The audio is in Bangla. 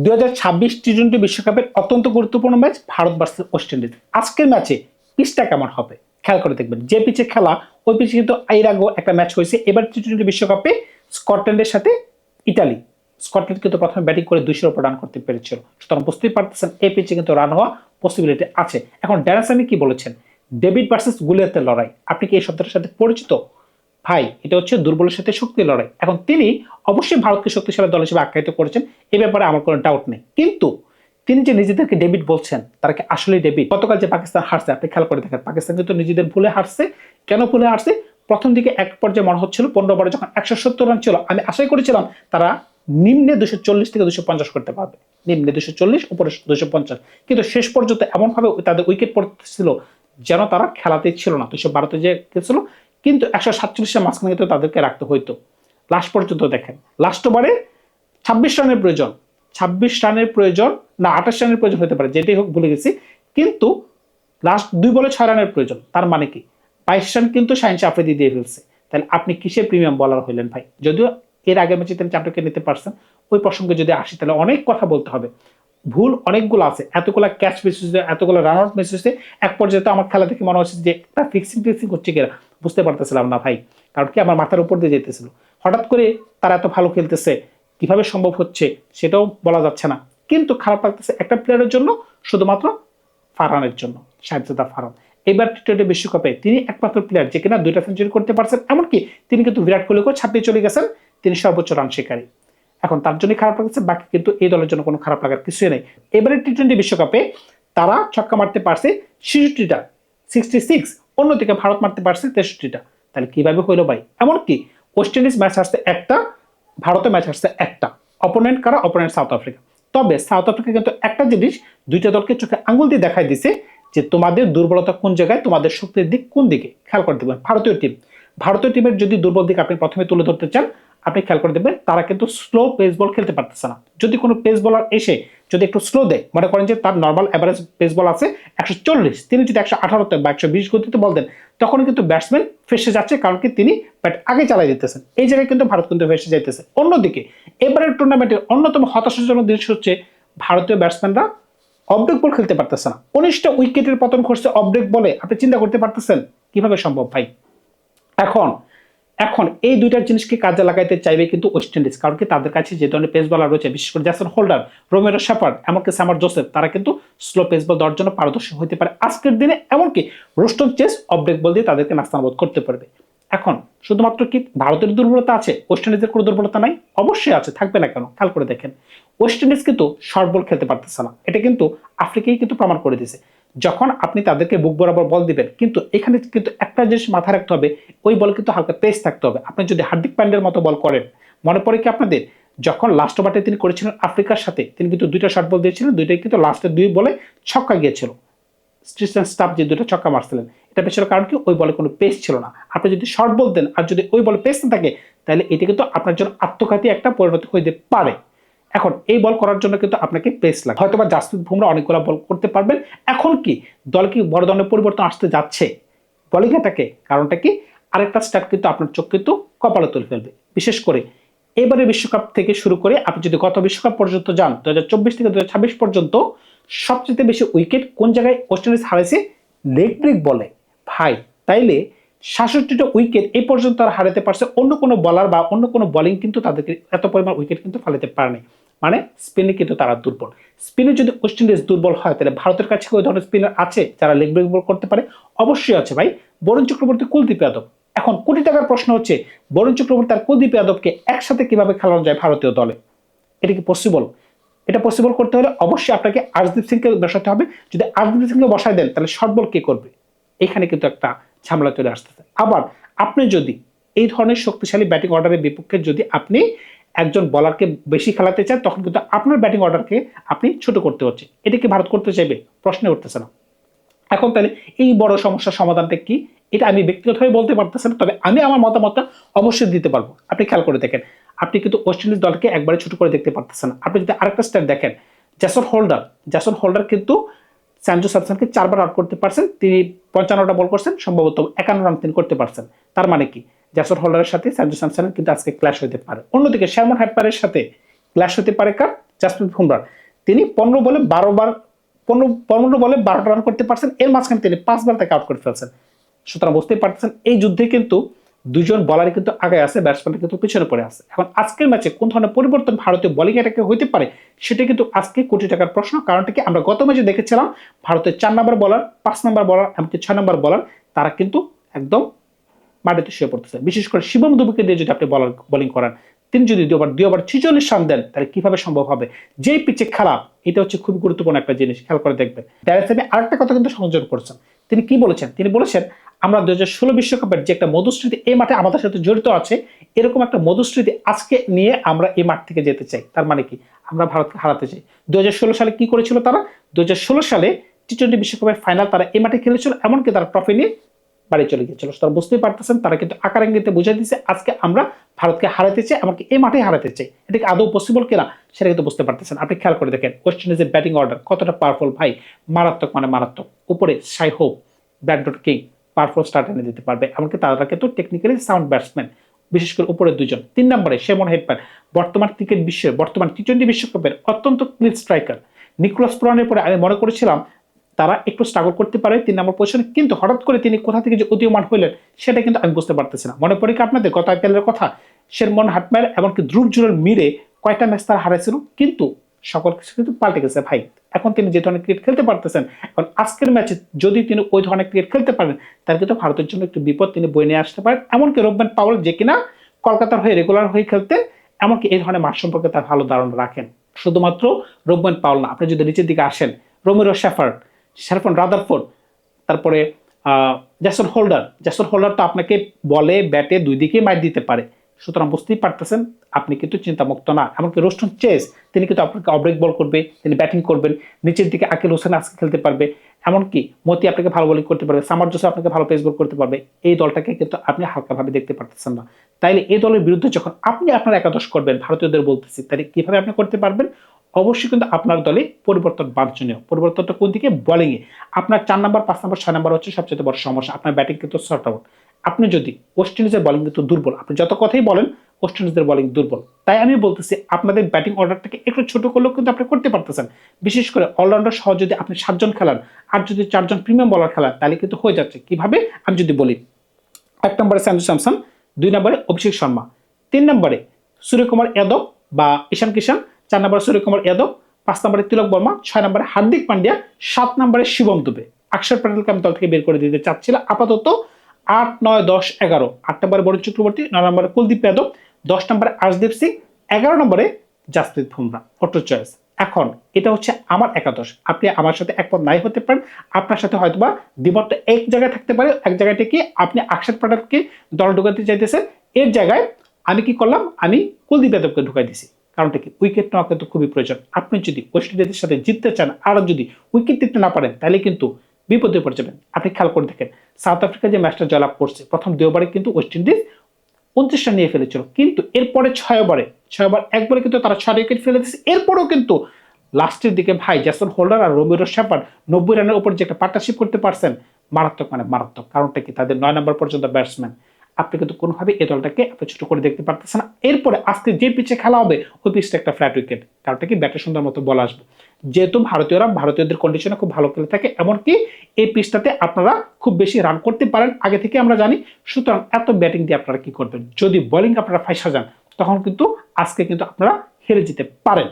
2026 টি-20 বিশ্বকাপের অত্যন্ত গুরুত্বপূর্ণ match Bharat versus West Indies. আজকের ম্যাচে পিচটা কেমন হবে খেয়াল করে দেখবেন। যে পিচে খেলা ওই পিচে কিন্তু এর আগেও একটা ম্যাচ হয়েছে। এবার টি-20 বিশ্বকাপে স্কটল্যান্ডের সাথে ইতালি। স্কটল্যান্ড কিন্তু প্রথমে ব্যাটিং করে 200 উপর রান করতে পেরেছিল। সুতরাং বুঝতেই পারতেছেন এই পিচে কিন্তু রান হওয়া পসিবিলিটি আছে। এখন ড্যান সামি কি বলেছেন? ডেভিড ভার্সেস গুলিয়াতের লড়াই। আপনি কি এই শব্দটার সাথে পরিচিত? ভাই, এটা হচ্ছে দুর্বলের সাথে শক্তির লড়াই। এখন তিনি অবশ্যই ভারতকে শক্তিশালী দল হিসেবে আখ্যায়িত করেছেন, এ ব্যাপারে আমার কোনো ডাউট নেই। কিন্তু তিনি যে নিজেদেরকে ডেভিড বলছেন, তারা কি আসলেই ডেভিড? গতকাল যে পাকিস্তান হারছে, আপনি খেয়াল করে দেখেন, পাকিস্তান কিন্তু নিজেদের ভুলে হারছে। কেন ভুলে হারছে? প্রথম দিকে এক পর্যায়ে মনে হচ্ছিল 15 ওভারে যখন 170 রান ছিল, আমি আশাই করেছিলাম তারা নিম্নে 240 থেকে 250 করতে পারবে, নিম্নে 240 উপরে 250, কিন্তু শেষ পর্যন্ত এমনভাবে তাদের উইকেট পড়তেছিল যেন তারা খেলাতেই ছিল না। 212-তে যে গেছিল, কিন্তু 147-এর মাঝখানে কিন্তু তাদেরকে রাখতে হইতো। লাস্ট পর্যন্ত দেখেন, লাস্ট ওভারে 26 রানের প্রয়োজন, 26 রানের প্রয়োজন না 28 রানের প্রয়োজন হতে পারে, যেটাই হোক ভুলে গেছি, কিন্তু লাস্ট 2 বলে 6 রানের প্রয়োজন। তার মানে কি 22 রান কিন্তু শাহিন আফ্রিদি দিয়ে ফেলছে। তাহলে আপনি কিসের প্রিমিয়াম বলার হইলেন ভাই? যদিও এর আগের ম্যাচে তিনি চ্যাম্পিয়নকে নিতে পারছেন, ওই প্রসঙ্গে যদি আসি তাহলে অনেক কথা বলতে হবে। ভুল অনেকগুলো আছে, এতগুলো ক্যাচ মিস হয়েছে, এতগুলো রান আউট মিস হয়েছে। এক পর্যায়ে তো আমার খেলা দেখে মনে হচ্ছে যে একটা ফিক্সিং হচ্ছে কিনা বুঝতে পারতেছিলাম না ভাই। কারণ কি আমার মাথার উপর দিয়ে যেতেছিল। হঠাৎ করে তারা এত ভালো খেলতেছে, কিভাবে সম্ভব হচ্ছে সেটাও বলা যাচ্ছে না। কিন্তু খারাপ লাগতেছে একটা প্লেয়ারের জন্য, শুধুমাত্র ফারহানের জন্য, শাহিদ ফারহান। এবার টি-20 বিশ্বকাপে তিনি একমাত্র প্লেয়ার যে কিনা 2টা সেঞ্চুরি করতে পারছেন। এমনকি তিনি কিন্তু বিরাট কোহলিকেও ছাপিয়ে চলে গেছেন, তিনি সর্বোচ্চ রান শিকারী। এখন তার জন্য খারাপ লাগছে, বাকি কিন্তু এই দলের জন্য কোনো খারাপ লাগার কিছুই নেই। এবারে টি-20 বিশ্বকাপে তারা ছক্কা মারতে পারছে 66টা, 66। অন্যদিকে ভারত মারতে পারছে 63টা। তাহলে কিভাবে হইলো ভাই? এমনকি ওয়েস্ট ইন্ডিজ ম্যাচ আসছে একটা, ভারতের ম্যাচ আসছে একটা। অপোনেন্ট কারা? Opponent south Africa. তবে সাউথ আফ্রিকা কিন্তু একটা জিনিস দুইটা দলকে চোখে আঙুল দিয়ে দেখাই দিছে যে তোমাদের দুর্বলতা কোন জায়গায়, তোমাদের শক্তির দিক কোন দিকে। খেয়াল করে দেখবেন ভারতীয় টিমের যদি দুর্বল দিক আপনি প্রথমে তুলে ধরতে চান, আপনি খেয়াল করে দেখবেন তারা কিন্তু স্লো পেস বল খেলতে পারতেছে না। যদি কোনো পেস বলার এসে যদি একটু স্লো দেয়, মনে করেন যে তার নর্মাল এভারেজ পেস বল আছে 140, তিনি যদি 118 বা 120 গতিতে বল দেন, তখন কিন্তু ব্যাটসম্যান ফেসে যাচ্ছে, কারণ কি তিনি ব্যাট আগে চালাই দিতেছেন। এই জায়গায় কিন্তু ভারত কিন্তু ফেসে যাইতেছে। অন্যদিকে এবারের টুর্নামেন্টের অন্যতম হতাশাজনক জিনিস হচ্ছে ভারতীয় ব্যাটসম্যানরা অফব্রেক বল খেলতে পারতেছে না। 19টা উইকেটের পতন ঘটছে অফব্রেক বলে। আপনি চিন্তা করতে পারতেছেন কিভাবে সম্ভব ভাই? এখন এখন এই দুইটার জিনিসকে কাজে লাগাইতে চাইবে কিন্তু ওয়েস্ট ইন্ডিজ, কারণ কি তাদের কাছে যে ধরনের পেস বলার রয়েছে, বিশেষ করে জ্যাসন হোল্ডার, রোমেরো শেপার্ড, এমনকি সামার জোসেফ, তারা কিন্তু স্লো পেস বল দেওয়ার জন্য পারদর্শী হতে পারে আজকের দিনে। এমনকি রোস্টন চেস অফ ব্রেক বল দিয়ে তাদেরকে নাস্তানাবোধ করতে পারবে। এখন শুধুমাত্র কি ভারতের দুর্বলতা আছে, ওয়েস্ট ইন্ডিজের কোনো দুর্বলতা নাই? অবশ্যই আছে, থাকবে না কেন? খেয়াল করে দেখেন, ওয়েস্ট ইন্ডিজ কিন্তু শর্ট বল খেলতে পারতেছে না। এটা কিন্তু আফ্রিকাই কিন্তু প্রমাণ করে দিয়েছে। যখন আপনি তাদেরকে বুক বরাবর বল দিবেন, কিন্তু এখানে কিন্তু একটা জিনিস মাথায় রাখতে হবে, ওই বল কিন্তু হালকা পেস থাকতে হবে। আপনি যদি হার্দিক পান্ডের মতো বল করেন, মনে পড়ে কি আপনাদের যখন লাস্ট ওভারটা তিনি করেছিলেন আফ্রিকার সাথে, তিনি কিন্তু 2টা শর্ট বল দিয়েছিলেন, 2টাই কিন্তু লাস্টের 2 বলে ছক্কা গিয়েছিল। স্টিফেন স্টাফ যে 2টা ছক্কা মারছিলেন, এটা পেছনের কারণ কি? ওই বলে কোনো পেস ছিল না। আপনি যদি শর্ট বল দেন আর যদি ওই বলে পেস না থাকে, তাহলে এটা কিন্তু আপনার জন্য আত্মঘাতী একটা পরিণতি হইতে পারে। এখন এই বল করার জন্য কিন্তু আপনাকে পেস লাগে। হয়তোবা জাসপ্রীত বুমরা অনেকগুলো বল করতে পারবেন। এখন কি দল কি বড় ধরনের পরিবর্তন আসতে যাচ্ছে বলিং অ্যাটাকে? কারণটা কি? আরেকটা স্টার্ট কিন্তু আপনার চোখ কিন্তু কপালে তুলে ফেলবে। বিশেষ করে এবারে বিশ্বকাপ থেকে শুরু করে আপনি যদি গত বিশ্বকাপ পর্যন্ত যান, 2024 থেকে 2026 পর্যন্ত সবচেয়ে বেশি উইকেট কোন জায়গায় ওয়েস্ট ইন্ডিজ হারাইছে? লেগ ব্রেক বলে ভাই। তাইলে 66টা উইকেট এই পর্যন্ত তারা হারাতে পারছে, অন্য কোনো বলার বা অন্য কোনো বোলিং কিন্তু তাদেরকে এত পরিমাণ উইকেট কিন্তু ফালাতে পারেনি। মানে স্পিনে কিন্তু তারা দুর্বল। স্পিনে যদি ওয়েস্ট ইন্ডিজ দুর্বল হয়, তাহলে ভারতের কাছে ওই ধরনের স্পিনার আছে যারা লেগ ব্রেক বল করতে পারে? অবশ্যই আছে ভাই। বরুণ চক্রবর্তী, কুলদীপ যাদব। এখন কোটি টাকার প্রশ্ন হচ্ছে, বরুণ চক্রবর্তী আর কুলদীপ যাদবকে একসাথে কিভাবে খেলানো যায় ভারতীয় দলে? এটা কি পসিবল? এটা পসিবল করতে হলে অবশ্যই আপনাকে আর্শদীপ সিংকে বসাতে হবে। যদি আর্শদীপ সিংকে বসায় দেন, তাহলে শর্ট বল কে করবে? এখানে কিন্তু একটা ঝামেলা চলে আসতেছে। আবার আপনি যদি এই ধরনের শক্তিশালী ব্যাটিং অর্ডারের বিপক্ষে যদি আপনি একজন বলারকে বেশি খেলাতে চান, তখন কিন্তু আপনার ব্যাটিং অর্ডারকে আপনি ছোট করতে হচ্ছে। এটা কি ভারত করতে চাইবে? প্রশ্নে উঠতেছে না। এখন তাহলে এই বড় সমস্যার সমাধানটা কি? এটা আমি ব্যক্তিগতভাবে বলতে পারতেছি না, তবে আমি আমার মতামতটা অবশ্যই দিতে পারবো। আপনি খেয়াল করে দেখেন, আপনি কিন্তু ওয়েস্ট ইন্ডিজ দলকে একবারে ছোট করে দেখতে পারতেছেন না। আপনি যদি আরেকটা স্ট্যাট দেখেন, জ্যাসন হোল্ডার কিন্তু স্যানজো স্যামসনকে 4বার আউট করতে পারছেন। তিনি 55টা বল করছেন, সম্ভবত 51 রান তিনি করতে পারছেন। তার মানে কি জ্যাসন হোল্ডারের সাথে স্যানজো স্যামসনের কিন্তু আজকে ক্ল্যাশ হতে পারে। অন্যদিকে শ্যামন হ্যাপারের সাথে ক্ল্যাশ হতে পারে কার? জাসপ্রীত বুমরাহ, তিনি 15 বলে 12 রান করতে পারছেন, এর মাঝখানে তিনি 5 বার তাকে আউট করে ফেলছেন। সুতরাং বুঝতেই পারতেছেন এই যুদ্ধে কিন্তু দুজন বলারই কিন্তু আগে আছে, ব্যাটসম্যান কিন্তু পিছনে পড়ে আছে। এখন আজকের ম্যাচে কোন ধরনের পরিবর্তন ভারতীয় বোলিং অ্যাটাকে হইতে পারে সেটা কিন্তু আজকে কোটি টাকার প্রশ্ন। কারণটা কি, আমরা গত ম্যাচে দেখেছিলাম ভারতের 4 নম্বর বলার, 5 নম্বর বলার, এমনকি 6 নম্বর বলার তারা কিন্তু একদম মাটিতে শুয়ে পড়তেছে। বিশেষ করে শিবম দুবেকে দিয়ে যদি আপনি বোলিং করান, তিনি যদি দুই ওভার 46 রান দেন, তাহলে কিভাবে সম্ভব হবে? যেই পিচে খেলা, এটা হচ্ছে খুব গুরুত্বপূর্ণ একটা জিনিস, খেয়াল করে দেখবেন। ড্যারেন আরেকটা কথা কিন্তু সংযোজন করছেন। তিনি কি বলেছেন? তিনি বলেছেন আমরা 2016 বিশ্বকাপের যে একটা মধুস্মৃতি এই মাঠে আমাদের সাথে জড়িত আছে, এরকম একটা মধুস্মৃতি আজকে নিয়ে আমরা এই মাঠ থেকে যেতে চাই। তার মানে কি, আমরা ভারতকে হারাতে চাই। 2016 সালে কি করেছিল তারা? 2016 সালে টি-20 বিশ্বকাপের ফাইনাল তারা এই মাঠে খেলেছিল, এমনকি তারা ট্রফি নিয়ে বাড়ি চলে গিয়েছিল। তারা বুঝতেই পারতেছেন, তারা কিন্তু আকার ইঙ্গিতে বুঝাই দিচ্ছে আজকে আমরা ভারতকে হারাতে চাই, এমনকি এই মাঠে হারাতে চাই। এটা কি আদৌ পসিবল কিনা সেটা কিন্তু বুঝতে পারতেছেন। আপনি খেয়াল করে দেখেন ওয়েস্ট ইন্ডিজের ব্যাটিং অর্ডার কতটা পাওয়ারফুল ভাই, মারাত্মক মানে মারাত্মক। উপরে Shai Hope, Brandon King powerful start এনে দিতে পারবে, এমনকি তারা কিন্তু টেকনিক্যালি সাউন্ড ব্যাটসম্যান, বিশেষ করে উপরের দুজন। 3 নম্বরে শেমন হেডম্যান, বর্তমান ক্রিকেট বিশ্বের, বর্তমান টি-20 বিশ্বকাপের অত্যন্ত ক্লিন স্ট্রাইকার। নিকোলাস পুরানের পরে আমি মনে করেছিলাম তারা একটু স্ট্রাগল করতে পারে 3 নম্বর পজিশনে, কিন্তু হঠাৎ করে তিনি কোথা থেকে যে উদীয়মান হইলেন সেটা কিন্তু আমি বুঝতে পারতেছি না। মনে পড়ে কি আপনাদের গত আইপিএলের কথা, শেরমন হাটম্যার এমনকি ধ্রুব জুরেল মিরে কয়টা ম্যাচ তারা হারাইছিল, কিন্তু সকল কিছু কিন্তু পাল্টে গেছে ভাই। এখন তিনি যে ধরনের ক্রিকেট খেলতে পারতেছেন, এখন আজকের ম্যাচে যদি তিনি ওই ধরনের ক্রিকেট খেলতে পারেন, তাহলে কিন্তু ভারতের জন্য একটু বিপদ তিনি বয়ে নিয়ে আসতে পারেন। এমনকি রোবম্যান পাওয়েল, যে কিনা কলকাতার হয়ে রেগুলার হয়ে খেলতেন, এমনকি এই ধরনের মাঠ সম্পর্কে তার ভালো ধারণা রাখেন। শুধুমাত্র রোবম্যান পাওয়েল না, আপনি যদি নিচের দিকে আসেন, রোমেরো শেফার্ড, শারফন রাদারফোর্ড, তারপরে জ্যাসন হোল্ডার তো আপনাকে বলে ব্যাটে দুই দিকেই মাইর দিতে পারে। সুতরাং বুঝতেই পারতেছেন আপনি কিন্তু চিন্তামুক্ত না। এমনকি রোস্টন চেস, তিনি কিন্তু আপনাকে অব্রেক বল করবে, তিনি ব্যাটিং করবেন। নিচের দিকে আকিল হোসেন আজকে খেলতে পারবে, এমনকি মতি আপনাকে ভালো বোলিং করতে পারবে, সামার জোসেফ আপনাকে ভালো পেস বল করতে পারবে। এই দলটাকে কিন্তু আপনি হালকাভাবে দেখতে পারতেছেন না। তাইলে এই দলের বিরুদ্ধে যখন আপনি আপনার একাদশ করবেন, ভারতীয়দের বলতেছি, তাহলে কিভাবে আপনি করতে পারবেন? অবশ্যই কিন্তু আপনার দলে পরিবর্তন বাঞ্ছনীয়। পরিবর্তনটা কোন দিকে? বোলিংয়ে। আপনার 4 নম্বর, 5 নম্বর, 6 নম্বর হচ্ছে সবচেয়ে বড় সমস্যা। আপনার ব্যাটিং কিন্তু শর্ট আউট। আপনি যদি ওয়েস্ট ইন্ডিজের বোলিং কিন্তু দুর্বল, আপনি যত কথাই বলেন ওয়েস্ট ইন্ডিজের বোলিং দুর্বল, তাই আমি বলতেছি আপনাদের ব্যাটিং অর্ডারটাকে একটু ছোট করলেও কিন্তু আপনি করতে পারতেছেন। বিশেষ করে অলরাউন্ডার সহ যদি আপনি 7 জন খেলান আর যদি 4 জন প্রিমিয়াম বলার খেলান, তাহলে কিন্তু হয়ে যাচ্ছে। কিভাবে আমি যদি বলি, 1 নম্বরে সঞ্জু স্যামসন, 2 নম্বরে অভিষেক শর্মা, 3 নম্বরে সূর্যকুমার যাদব বা ঈশান কিষান, 4 নম্বরে সূর্যকুমার যাদব, 5 নম্বরে তিলক বর্মা, 6 নম্বরে হার্দিক পান্ডিয়া, 7 নম্বরে শিবম দুবে। অক্ষর প্যাটেলকে আমি দল থেকে বের করে দিতে চাচ্ছিলাম আপাতত। 8, 9, 10, 11, 8 নম্বরে বরুণ চক্রবর্তী, 9 নম্বরে কুলদীপ যাদব, 10 নম্বরে আর্শদীপ সিং, 11 নম্বরে জাসপ্রীত বুমরাহ। Auto choice. এখন এটা হচ্ছে আমার একাদশ, আপনি আমার সাথে একমত নাই হতে পারেন, আপনার সাথে হয়তোবা দ্বিমতটা এক জায়গায় থাকতে পারে। এক জায়গায় থেকে আপনি অক্ষর প্যাটেলকে দল ঢুকাতে চাইতেছেন, এর জায়গায় আমি কি করলাম, আমি কুলদীপ যাদবকে ঢুকাই দিছি। কারণটা কি, উইকেট নেওয়া কিন্তু খুবই প্রয়োজন। আপনি যদি ওয়েস্ট ইন্ডিজের সাথে জিততে চান আর যদি উইকেট দিতে না পারেন, তাহলে কিন্তু বিপদে পড়ে যাবেন। আপনি খেয়াল করে দেখেন সাউথ আফ্রিকা যে ম্যাচটা জয়লাভ করছে, প্রথম 2 ওভারে কিন্তু ওয়েস্ট ইন্ডিজ 29 রান নিয়ে ফেলেছিল, কিন্তু এরপরে 6 ওভার একবারে কিন্তু তারা 6 উইকেট ফেলে দিচ্ছে। এরপরেও কিন্তু লাস্টের দিকে ভাই জ্যাসন হোল্ডার আর রোমেরো শেফার্ড 90 রানের উপর যে একটা পার্টনারশিপ করতে পারছেন, মারাত্মক মানে মারাত্মক। কারণটা কি, তাদের 9 নম্বর পর্যন্ত ব্যাটসম্যান। আপনি কিন্তু কোনোভাবে এই দলটাকে আপনি ছোট করে দেখতে পারতেছেন না। এরপরে আজকে যে পিচে খেলা হবে ওই পিচটা একটা ফ্ল্যাট উইকেট, কারণটা কি, ব্যাটে সুন্দর মতো বল আসবে। যেহেতু ভারতীয়দের কন্ডিশনে খুব ভালো খেলে থাকে, এমনকি এই পিচটাতে আপনারা খুব বেশি রান করতে পারেন আগে থেকে আমরা জানি। সুতরাং এত ব্যাটিং দিয়ে আপনারা কি করবেন? যদি বোলিং আপনারা ফাইসা যান, তখন কিন্তু আজকে কিন্তু আপনারা হেরে যেতে পারেন।